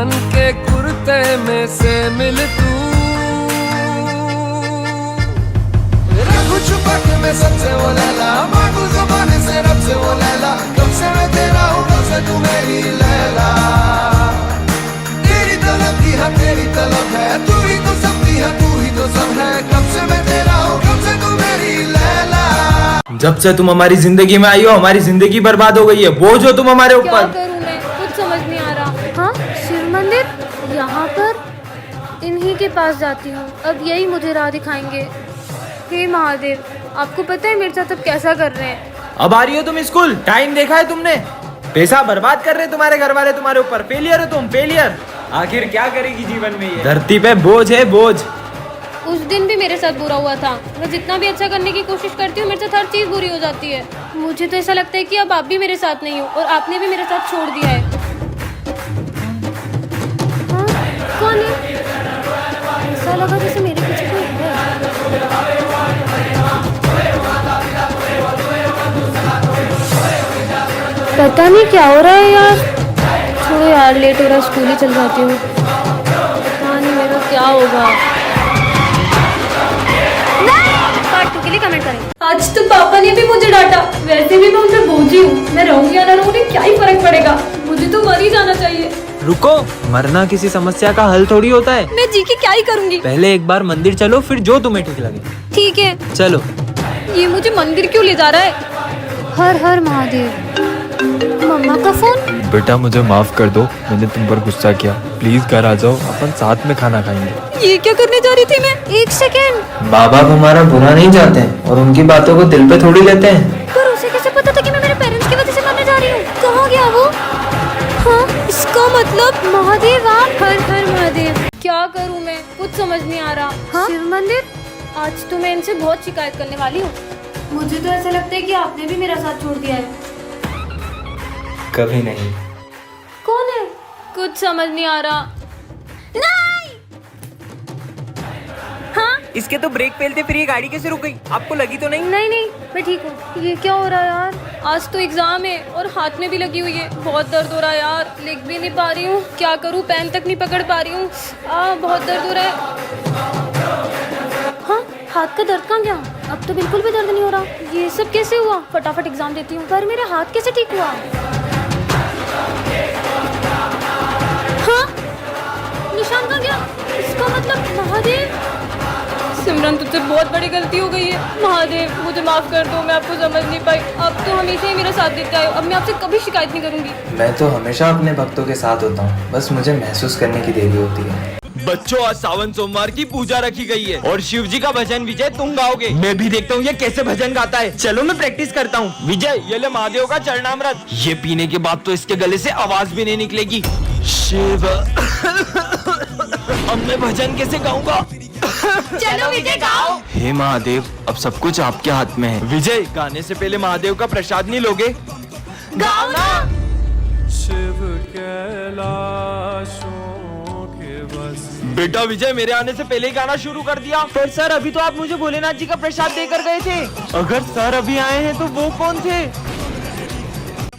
बन के कुर्ते में से मिल तू, रखूं छुपा के मैं सबसे वो लैला, मांगू ज़बान से रब से वो लैला, कब से मैं तेरा हूँ कब से तू मेरी लैला, तेरी तलब की है तेरी तलब है, तू ही तो सबकी है तू ही तो सब है, कब से मैं तेरा हूँ कब से तू मेरी लैला। जब से तुम हमारी जिंदगी में आई हो हमारी जिंदगी बर्बाद हो गई है, बोझ हो तुम हमारे क्या ऊपर। करूं मैं, कुछ समझ नहीं आ रहा। हाँ, शिव मंदिर यहाँ पर, इन्हीं के पास जाती हूँ, अब यही मुझे राह दिखाएंगे। हे महादेव, आपको पता है मेरे साथ अब कैसा कर रहे हैं। अब आ रही हो तुम स्कूल, टाइम देखा है तुमने, पैसा बर्बाद कर रहे तुम्हारे घर वाले तुम्हारे ऊपर, फेलियर हो तुम, फेलियर। आखिर क्या करेगी जीवन में ये, धरती पे बोझ है बोझ। उस दिन भी मेरे साथ बुरा हुआ था, मैं जितना भी अच्छा करने की कोशिश करती हूँ मेरे साथ हर चीज़ बुरी हो जाती है। मुझे तो ऐसा लगता है कि अब आप भी मेरे साथ नहीं हो और आपने भी मेरे साथ छोड़ दिया है। हाँ, कौन है? ऐसा लगा जैसे मेरे पीछे कोई है। पता नहीं क्या हो रहा है यार, छोड़ो यार, लेट हो रहा है, स्कूल ही चल जाती हूँ। पता नहीं मेरा क्या होगा। पार्ट 2 के लिए कमेंट करें। आज तो पापा ने भी मुझे डांटा, वैसे भी मैं उनसे बोझी हूँ, मैं रहूंगी या ना रहूंगी क्या ही फर्क पड़ेगा, मुझे तो मर ही जाना चाहिए। रुको, मरना किसी समस्या का हल थोड़ी होता है। मैं जी के क्या ही करूंगी। पहले एक बार मंदिर चलो, फिर जो तुम्हें ठीक लगे। ठीक है चलो। ये मुझे मंदिर क्यों ले जा रहा है। हर हर महादेव। मम्मा का फोन। बेटा मुझे माफ कर दो, मैंने तुम पर गुस्सा किया, प्लीज घर आ जाओ, अपन साथ में खाना खाएंगे। ये क्या करने जा रही थी मैं, एक सेकेंड। बाबा हमारा बुरा नहीं चाहते हैं और उनकी बातों को दिल पे थोड़ी लेते हैं। पर उसे कैसे पता था कि मैं मेरे पेरेंट्स की वजह से मरने जा रही हूँ, कहाँ गया वो। हाँ, इसका मतलब महादेव आप। हर हर महादेव। क्या करूँ मैं, कुछ समझ नहीं आ रहा। हाँ? शिव मंदिर, आज तो मैं इनसे बहुत शिकायत करने वाली हूँ। मुझे तो ऐसा लगता है कि आपने भी मेरा साथ छोड़ दिया है। कभी नहीं। कौन है, कुछ समझ नहीं आ रहा। नहीं। हाँ, इसके तो ब्रेक फेलते फिर ये गाड़ी कैसे रुक गई, आपको लगी तो नहीं? नहीं नहीं, मैं ठीक हूँ। ये क्या हो रहा है यार, आज तो एग्जाम है और हाथ में भी लगी हुई है, बहुत दर्द हो रहा है यार, लिख भी नहीं पा रही हूँ, क्या करूँ, पेन तक नहीं पकड़ पा रही हूँ, बहुत दर्द हो रहा है। हाँ, हाथ का दर्द कहाँ गया, अब तो बिल्कुल भी दर्द नहीं हो रहा। ये सब कैसे हुआ, फटाफट एग्जाम देती हूँ। पर मेरा हाथ कैसे ठीक हुआ। हाँ, निशान कहाँ गया, इसका मतलब महादेव। सिमरन, तुझसे बहुत बड़ी गलती हो गई है। महादेव, मुझे माफ कर दो, मैं आपको समझ नहीं पाई। आप तो हमेशा ही मेरा साथ देते आए हो, अब मैं आपसे कभी शिकायत नहीं करूंगी। मैं तो हमेशा अपने भक्तों के साथ होता हूँ, बस मुझे महसूस करने की देरी होती है। बच्चों, आज सावन सोमवार की पूजा रखी गई है और शिव जी का भजन विजय तुम गाओगे। मैं भी देखता हूँ ये कैसे भजन गाता है। चलो मैं प्रैक्टिस करता हूँ। विजय, ये ले महादेव का चरणामृत, ये पीने के बाद तो इसके गले से आवाज भी नहीं निकलेगी। शिव अब मैं भजन कैसे गाऊंगा। चलो विजय गाओ। हे महादेव, अब सब कुछ आपके हाथ में है। विजय, गाने से पहले महादेव का प्रसाद नहीं लोगे? गाओ ना। शिव कैलाशों के बस। बेटा विजय, मेरे आने से पहले ही गाना शुरू कर दिया। पर सर, अभी तो आप मुझे भोलेनाथ जी का प्रसाद देकर गए थे। अगर सर अभी आए हैं तो वो कौन थे?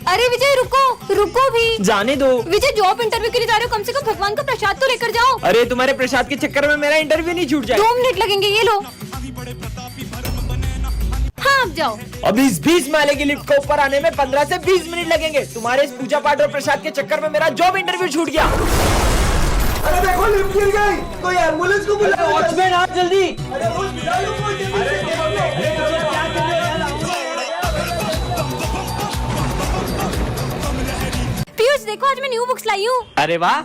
अरे विजय, रुको रुको भी। जाने दो। विजय, जॉब इंटरव्यू के लिए जा रहे हो, कम से कम भगवान का प्रसाद तो लेकर जाओ। अरे तुम्हारे प्रसाद के चक्कर में मेरा इंटरव्यू नहीं छूट जाए। 2 मिनट लगेंगे, ये लो। हाँ, अब जाओ। अभी इस 20 माले की लिफ्ट को ऊपर आने में 15 से 20 मिनट लगेंगे। तुम्हारे इस पूजा पाठ और प्रसाद के चक्कर में मेरा जॉब इंटरव्यू छूट गया। अरे देखो, लिफ्ट गिर गई, कोई एम्बुलेंस को बुलाओ। वॉचमैन, आ जल्दी। पीयूष, देखो आज मैं न्यू बुक्स लाई हूँ। अरे वाह।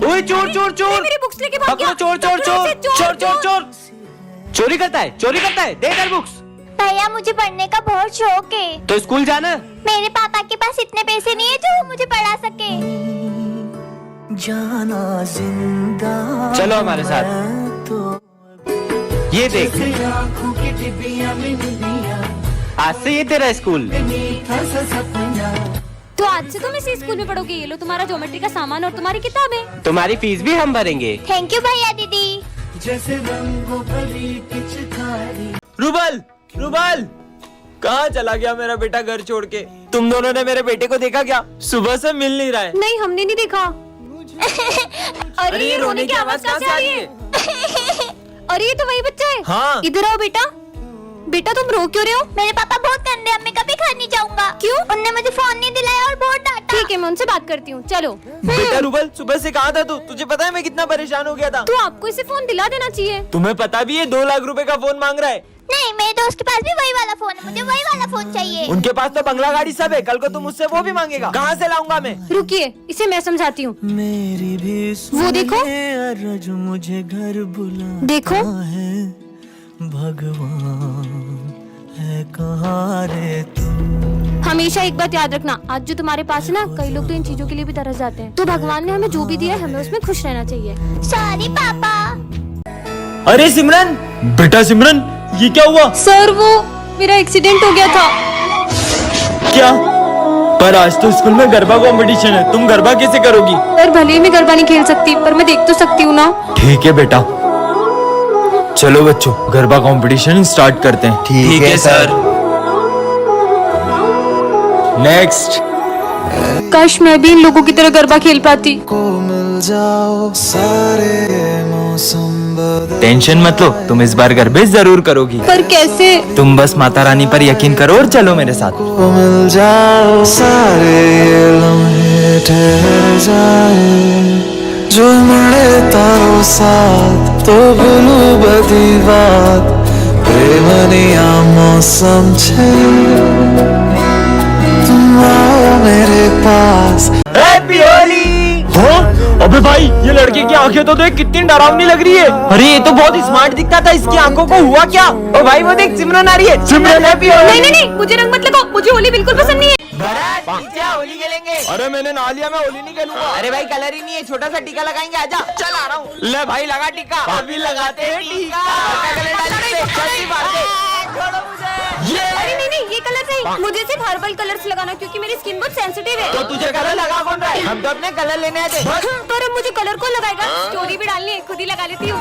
ओए चोर चोर चोर, मेरी बुक्स लेके भाग गया। चोर चोर चोर चोर चोर चोर, चोरी करता है, चोरी करता है। दे इधर बुक्स। भैया, मुझे पढ़ने का बहुत शौक है। तो स्कूल जाना। मेरे पापा के पास इतने पैसे नहीं है जो वो मुझे पढ़ा सके। जाना जिंदा चलो हमारे साथ। ये देख, आज से ये तेरा स्कूल। तो आज से तुम इसी स्कूल में पढ़ोगे। ये लो तुम्हारा ज्योमेट्री का सामान और तुम्हारी किताबें। तुम्हारी फीस भी हम भरेंगे। थैंक यू भैया दीदी। रुबल, रुबल, कहाँ चला गया मेरा बेटा घर छोड़ के। तुम दोनों ने मेरे बेटे को देखा क्या? सुबह से मिल नहीं रहा है। नहीं, हमने नहीं देखा। अरे ये रोने की आवाज कहाँ से आ रही है? अरे ये तो वही बच्चा है। हाँ। इधर आओ बेटा। बेटा तुम रो क्यों रहे हो? मेरे पापा बहुत गंदे हैं, मैं कभी घर नहीं जाऊंगा। क्यों? उनने मुझे फोन नहीं दिलाया और बहुत डांटा। ठीक है, मैं उनसे बात करती हूँ, चलो। बेटा रूबल, सुबह से कहाँ था तू? तुझे पता है मैं कितना परेशान हो गया था। तो आपको इसे फोन दिला देना चाहिए। तुम्हें पता भी है 2 लाख रुपए का फोन मांग रहा है। नहीं, मेरे दोस्त के पास भी वही वाला फोन है, मुझे वही वाला फोन चाहिए। उनके पास तो बंगला गाड़ी सब है, कल को तुम मुझसे वो भी मांगेगा। कहाँ से लाऊंगा मैं? रुकिए, इसे मैं समझाती हूँ। मेरी भी वो देखो, अरज मुझे घर बुला देखो। है, भगवान है कहाँ रे तू। हमेशा एक बात याद रखना, आज जो तुम्हारे पास है ना, कई लोग तो इन चीजों के लिए भी तरस जाते हैं। तो भगवान ने हमें जो भी दिया है, हमें उसमें खुश रहना चाहिए। सॉरी पापा। अरे सिमरन, बेटा सिमरन, ये क्या हुआ? सर वो मेरा एक्सीडेंट हो गया था। क्या? पर आज तो स्कूल में गरबा कंपटीशन है, तुम गरबा कैसे करोगी? सर भले ही मैं गरबा नहीं खेल सकती, पर मैं देख तो सकती हूँ ना। ठीक है बेटा, चलो बच्चों गरबा कंपटीशन स्टार्ट करते हैं। ठीक है सर। नेक्स्ट। काश मैं भी इन लोगों की तरह गरबा खेल पाती। को मिल जाओ सारे मौसम बदल। टेंशन मत लो, तुम इस बार गरबे जरूर करोगी। पर कैसे? तुम बस माता रानी पर यकीन करो और चलो मेरे साथ। को मिल जाओ सारे ये लम्हे ठहर जाए, जो મળે તારો સાથ તો ભૂલું બધી વાત, પ્રેમની આ મૌસમ છે, तुम आओ मेरे पास। हैप्पी होली। हाँ? अबे भाई, ये लड़के की आंखें तो देख कितनी डरावनी लग रही है। अरे ये तो बहुत स्मार्ट दिखता था, इसकी आंखों को हुआ क्या? ओ भाई वो देख, सिमरन आ रही है। सिमरन हैप्पी होली। नहीं नहीं नहीं, मुझे रंग मत लगाओ, मुझे होली बिल्कुल पसंद नहीं है। होली खेलेंगे। अरे मैंने नहा लिया, मैं होली नहीं खेलूंगा। अरे भाई कलर ही नहीं है, छोटा सा टीका लगाएंगे, आजा। चल आ रहा हूँ। ले भाई लगा टीका। अभी लगाते हैं टीका। अरे नहीं नहीं, ये कलर नहीं, मुझे सिर्फ हर्बल कलर्स लगाना, क्योंकि मेरी स्किन बहुत सेंसिटिव है। तो तुझे कलर लगा कौन रहा है? हम तो अपने कलर लेने आए थे। पर अब मुझे कलर कौन लगाएगा? स्टोरी भी डालनी है, खुद ही लगा लेती हूँ।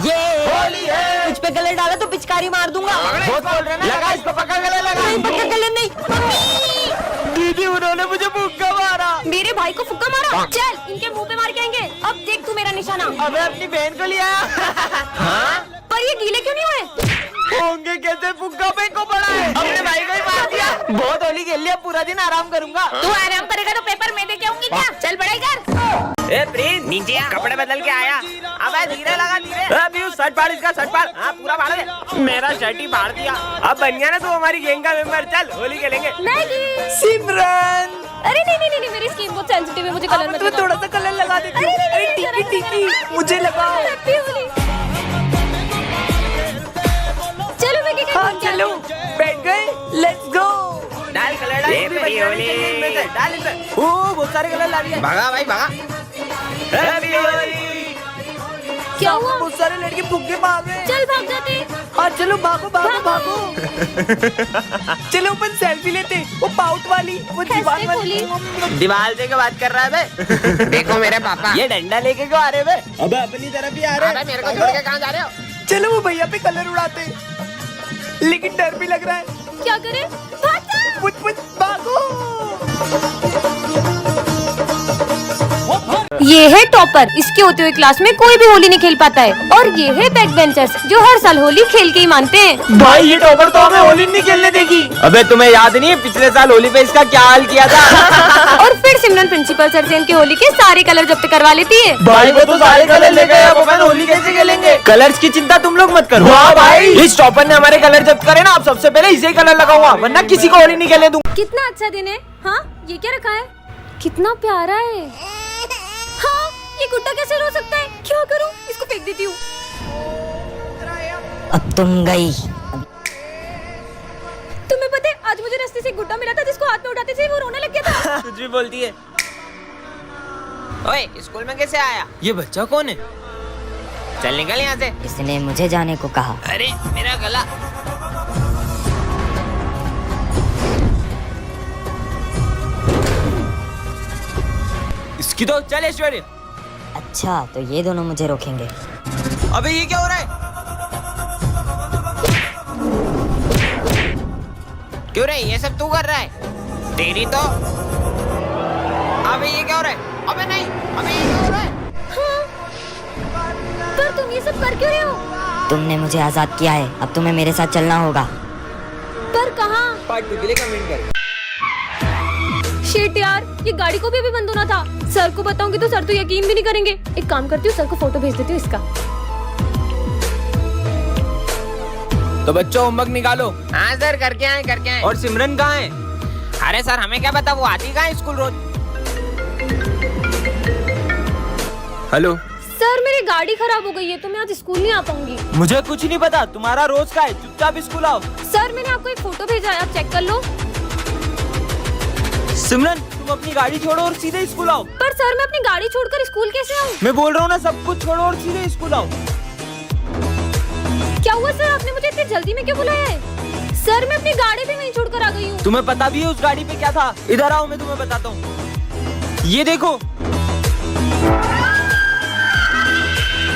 ये होली है। कुछ पे कलर डाला तो पिचकारी मार दूंगा। बहुत बोल रहे ना, लगा इसको, पक्का कलर लगा। नहीं, पक्का कलर नहीं। दीदी उन्होंने मुझे फुक्का मारा। मेरे भाई को फुक्का मारा? चल इनके मुंह पे मार के आएंगे। अब देख तू मेरा निशाना। अबे अपनी बहन को लिया। हाँ? पर ये गीले क्यों नहीं हुए? होंगे कैसे, फुक्का पे को पड़ा है। अपने भाई को ही मार दिया। बहुत होली खेल लिया, पूरा दिन आराम करूंगा। तू आराम करेगा तो पेपर मैं दे के आऊंगी क्या? चल पढ़ाई कर। ए प्रिंस, नीचे आ, कपड़े बदल के आया। अबे धीरे लगा, धीरे। अभी शर्ट फाड़ इसका, शर्ट फाड़। हाँ पूरा फाड़ दे। मेरा शर्ट ही फाड़ दिया। अब बन गया ना तू हमारी गैंग का मेंबर। चल होली खेलेंगे। मैगी। सिमरन, अरे नहीं नहीं नहीं, मेरी स्किन बहुत सेंसिटिव है, मुझे कलर मत लगाओ। थोड़ा सा कलर लगा दे। अरे टिकी टिकी मुझे लगाओ। हैप्पी होली। चलो मैगी के हाँ चलो, बैठ गए, लेट्स गो। डाल कलर, डाल डाल इधर। ओ बहुत सारे कलर ला दिए। भागा भाई भागा। हैप्पी होली। क्या हुआ? बहुत सारे लड़के फुग्गे मार रहे हैं। चल भाग जाते। हाँ चलो भागो भागो भागो। चलो अपन सेल्फी लेते, वो पाउट वाली, वो दीवार वाली। दीवार से क्या बात कर रहा है बे? देखो मेरे पापा, ये डंडा लेके क्यों आ रहे बे? अबे अपनी तरफ ही आ रहे हैं। मेरे को छोड़ के कहाँ जा रहे हो? चलो वो भैया पे कलर उड़ाते, लेकिन डर भी लग रहा है। क्या करें? भाग जा। पुछ पुछ भागो। ये है टॉपर, इसके होते हुए क्लास में कोई भी होली नहीं खेल पाता है। और ये है बैक बेंचर्स, जो हर साल होली खेल के ही मानते हैं। भाई ये टॉपर तो हमें होली नहीं खेलने देगी। अबे तुम्हें याद नहीं है पिछले साल होली पे इसका क्या हाल किया था? और फिर सिमरन प्रिंसिपल सर से इनके होली के सारे कलर जब्त करवा लेती है। भाई वो तो सारे कलर ले गए, अब अपन होली कैसे खेलेंगे? कलर्स की चिंता तुम लोग मत करो। वाह भाई, इस टॉपर ने हमारे कलर जब्त करे ना, अब सबसे पहले इसे कलर लगाऊंगा, वरना किसी को होली नहीं खेलने दूंगा। कितना अच्छा दिन है। हाँ ये क्या रखा है? कितना प्यारा है। हाँ ये गुड्डा कैसे रो सकता है? क्या करूँ? इसको फेंक देती हूँ। अब तुम गई। तुम्हें पता है, आज मुझे रास्ते से एक गुड्डा मिला था, जिसको हाथ में उठाते थे वो रोने लग गया था। कुछ भी बोलती है। ओए स्कूल में कैसे आया? ये बच्चा कौन है? चल निकल यहाँ से। इसने मुझे जाने को कहा। अरे मेरा गला। इसकी तो चल ऐश्वर्य। अच्छा तो ये दोनों मुझे रोकेंगे। अबे ये क्या हो रहा है? क्यों रे, ये सब तू कर रहा है? तेरी तो। अबे ये क्या हो रहा है? अबे नहीं, अबे ये क्या हो रहा है? पर तुम ये सब कर क्यों रहे हो? तुमने मुझे आजाद किया है, अब तुम्हें मेरे साथ चलना होगा। पर कहाँ? पार्ट 2 के लिए कमेंट कर। शिट यार, ये गाड़ी को भी अभी बंद होना था। सर को बताऊंगी तो सर तो यकीन भी नहीं करेंगे। एक काम करती हूँ, सर को फोटो भेज देती हूँ इसका। तो बच्चों होमवर्क निकालो। हाँ सर, करके आए। और सिमरन कहाँ है? अरे सर हमें क्या पता, वो आती कहाँ है स्कूल रोज। हेलो सर मेरी गाड़ी खराब हो गई है तो मैं आज स्कूल नहीं आ पाऊंगी। मुझे कुछ नहीं पता, तुम्हारा रोज का है, चुपचाप स्कूल आओ। सर मैंने आपको एक फोटो भेजा है, आप चेक कर लो। सिमरन तुम अपनी गाड़ी छोड़ो और सीधे स्कूल आओ। पर सर मैं अपनी गाड़ी छोड़कर स्कूल कैसे आऊँ? मैं बोल रहा हूँ ना, सब कुछ छोड़ो और सीधे स्कूल आओ। क्या हुआ सर, आपने मुझे इतनी जल्दी में क्यों बुलाया है? सर मैं अपनी गाड़ी भी वहीं छोड़कर आ गई हूँ। तुम्हें पता भी है उस गाड़ी पे क्या था? इधर आओ, मैं तुम्हें बताता हूँ। ये देखो,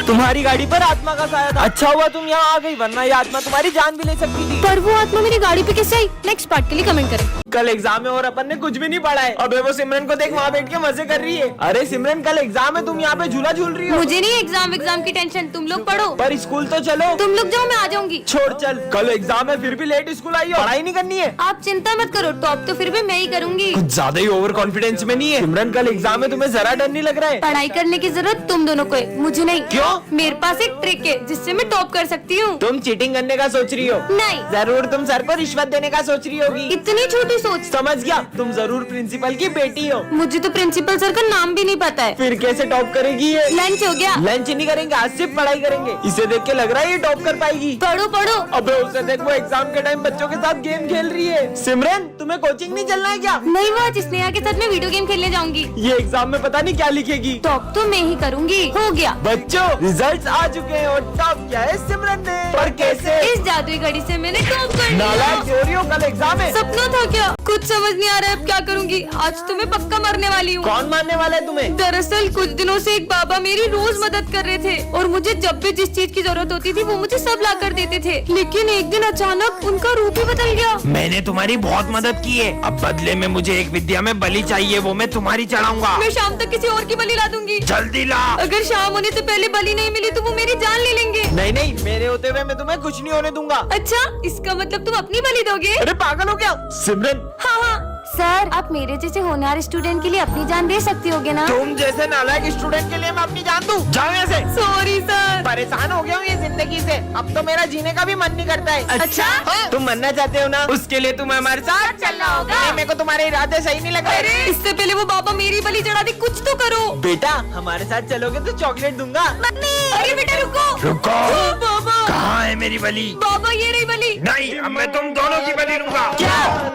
तुम्हारी गाड़ी पर आत्मा का साया था। अच्छा हुआ तुम यहाँ आ गई, वरना ये आत्मा तुम्हारी जान भी ले सकती थी। पर वो आत्मा मेरी गाड़ी पे कैसे आई? नेक्स्ट पार्ट के लिए कमेंट करें। कल एग्जाम है और अपन ने कुछ भी नहीं पढ़ा है। अबे वो सिमरन को देख, वहाँ बैठ के मजे कर रही है। अरे सिमरन कल एग्जाम है, तुम यहाँ पे झूला झूल रही हो। मुझे नहीं एग्जाम की टेंशन, तुम लोग पढ़ो। पर स्कूल तो चलो। तुम लोग जाओ, मैं आ जाऊंगी। छोड़ चल, कल एग्जाम है फिर भी लेट स्कूल आई हो। पढ़ाई नहीं करनी है। आप चिंता मत करो, टॉप तो फिर भी मैं ही करूंगी। कुछ ज्यादा ही ओवर कॉन्फिडेंस में नहीं है? सिमरन कल एग्जाम है, तुम्हें जरा डर नहीं लग रहा है? पढ़ाई करने की जरूरत तुम दोनों को है, मुझे नहीं। क्यों? मेरे पास एक ट्रिक है जिससे मैं टॉप कर सकती हूँ। तुम चीटिंग करने का सोच रही हो? नहीं। जरूर तुम सर को रिश्वत देने का सोच रही होगी। इतनी छोटी सोच। समझ गया, तुम जरूर प्रिंसिपल की बेटी हो। मुझे तो प्रिंसिपल सर का नाम भी नहीं पता है। फिर कैसे टॉप करेगी ये? लंच हो गया? लंच नहीं करेंगे, आज सिर्फ पढ़ाई करेंगे। इसे देख के लग रहा है ये टॉप कर पाएगी। पढ़ो पढ़ो। अबे उसे देख, वो एग्जाम के टाइम बच्चों के साथ गेम खेल रही है। सिमरन तुम्हें कोचिंग नहीं चलना है क्या? नहीं, वो आज स्नेहा के साथ मैं वीडियो गेम खेलने जाऊंगी। ये एग्जाम में पता नहीं क्या लिखेगी। टॉप तो मैं ही करूंगी। हो गया बच्चों, रिजल्ट्स आ चुके हैं और टॉप किया है सिमरन ने। पर कैसे? इस जादुई घड़ी से मैंने टॉप कर लिया। नालायक चोरी हो, कल एग्जाम है। सपना था क्या? कुछ समझ नहीं आ रहा है अब क्या करूंगी। आज तो मैं पक्का मरने वाली हूँ। कौन मारने वाला है तुम्हें? दरअसल कुछ दिनों से एक बाबा मेरी रोज मदद कर रहे थे और मुझे जब भी जिस चीज की जरूरत होती थी वो मुझे सब ला कर देते थे। लेकिन एक दिन अचानक उनका रूप ही बदल गया। मैंने तुम्हारी बहुत मदद की है, अब बदले में मुझे एक विद्या में बलि चाहिए, वो मैं तुम्हारी चढ़ाऊंगा। मैं शाम तक किसी और की बलि ला दूंगी। जल्दी ला। अगर शाम होने से पहले बलि नहीं मिली तो वो मेरी जान ले लेंगे। नहीं नहीं, मेरे होते हुए मैं तुम्हें कुछ नहीं होने दूंगा। अच्छा, इसका मतलब तुम अपनी बलि दोगे? अरे पागल हो क्या सिमरन? हाँ हाँ सर, आप मेरे जैसे होनहार स्टूडेंट के लिए अपनी जान दे सकती होगे ना? तुम जैसे नालायक स्टूडेंट के लिए मैं अपनी जान दूं? जाओ यहाँ से। Sorry sir. परेशान हो गया हूँ ये जिंदगी से, अब तो मेरा जीने का भी मन नहीं करता है। अच्छा? हाँ? तुम मरना चाहते हो ना, उसके लिए तुम्हें हमारे साथ चलना होगा। नहीं, मेरे को तुम्हारे इरादे सही नहीं लग रहे। इससे पहले वो बाबा मेरी बलि चढ़ा दी, कुछ तो करो। बेटा हमारे साथ चलोगे तो चॉकलेट दूंगा। मम्मी, अरे बेटा रुको। रुको। ओ, बाबा। कहाँ है मेरी बलि? बाबा ये रही बलि। नहीं, अब मैं तुम दोनों की बलि लूंगा। क्या?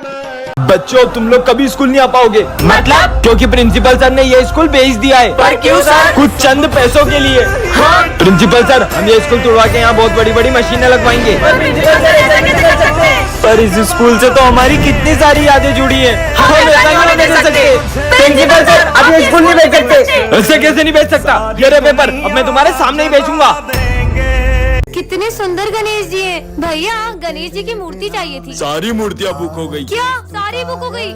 बच्चों तुम लोग कभी स्कूल नहीं आ पाओगे। मतलब? क्योंकि प्रिंसिपल सर ने ये स्कूल बेच दिया है। पर क्यों सर? कुछ चंद पैसों के लिए। हाँ? प्रिंसिपल सर, हम ये स्कूल तोड़वा के यहाँ बहुत बड़ी बड़ी मशीनें लगवाएंगे। पर इस स्कूल से तो हमारी कितनी सारी यादें जुड़ी हैं। हम ऐसा क्यों नहीं बेच सकते? प्रिंसिपल सर, आप ये स्कूल नहीं बेच सकते। ऐसे कैसे नहीं बेच सकता? ये रहे पेपर, अब मैं तुम्हारे सामने ही बेचूंगा। कितने सुंदर गणेश जी हैं। भैया गणेश जी की मूर्ति चाहिए थी। सारी मूर्तियाँ बुक हो गई। क्या सारी बुक हो गई?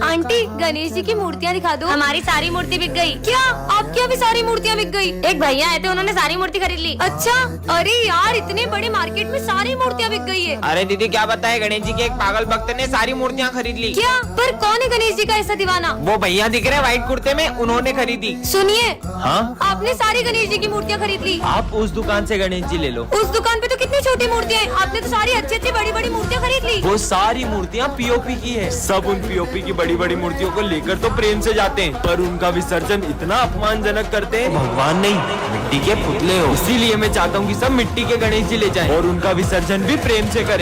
आंटी गणेश जी की मूर्तियाँ दिखा दो। हमारी सारी मूर्ति बिक गई। क्या आपकी अभी सारी मूर्तियाँ बिक गई? एक भैया आए थे, उन्होंने सारी मूर्ति खरीद ली। अच्छा, अरे यार इतने बड़े मार्केट में सारी मूर्तियाँ बिक गई है। अरे दीदी क्या बताए, गणेश जी के एक पागल भक्त ने सारी मूर्तियाँ खरीद ली। क्या? पर कौन है गणेश जी का ऐसा दीवाना? वो भैया दिख रहे व्हाइट कुर्ते में, उन्होंने खरीदी। सुनिए, हाँ? आपने सारी गणेश जी की मूर्तियाँ खरीद ली। आप उस दुकान से गणेश जी ले लो। उस दुकान पे तो कितनी छोटी मूर्तियाँ हैं, आपने तो सारी अच्छी अच्छी बड़ी बड़ी मूर्तियाँ खरीद ली। वो सारी मूर्तियाँ पीओपी की है। सब उन पीओपी की बड़ी बड़ी मूर्तियों को लेकर तो प्रेम से जाते हैं, पर उनका विसर्जन इतना अपमानजनक करते हैं। भगवान नहीं, मिट्टी के पुतले हो। इसीलिए मैं चाहता हूँ कि सब मिट्टी के गणेश जी ले जाएं और उनका विसर्जन भी प्रेम से करें।